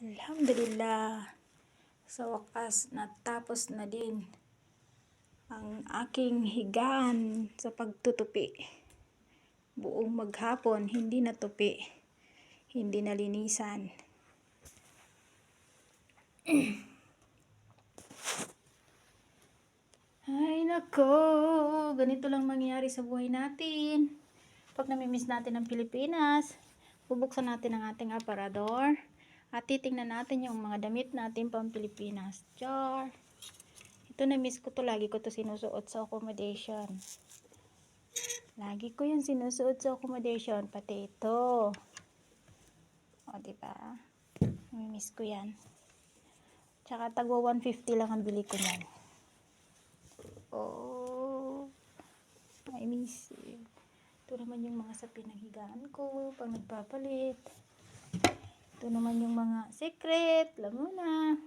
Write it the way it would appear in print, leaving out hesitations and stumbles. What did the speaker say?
Alhamdulillah, sa wakas natapos na din ang aking higaan sa pagtutupi. Buong maghapon hindi natupi, hindi nalinisan. Ay nako, ganito lang mangyayari sa buhay natin. Pag namimiss natin ang Pilipinas, bubuksan natin ang ating aparador at titingnan natin yung mga damit natin pang Pilipinas. Char! Ito na-miss ko to, lagi ko to sinusuot sa accommodation. Lagi ko yung sinusuot sa accommodation, pati ito. O, diba? Namimiss ko yan. Tsaka tagwa 150 lang ang bili ko niyan. Oh, I miss you. Ito naman yung mga sa pinaghigaan ko pag nagpapalit. Ito naman yung mga secret, alam mo na.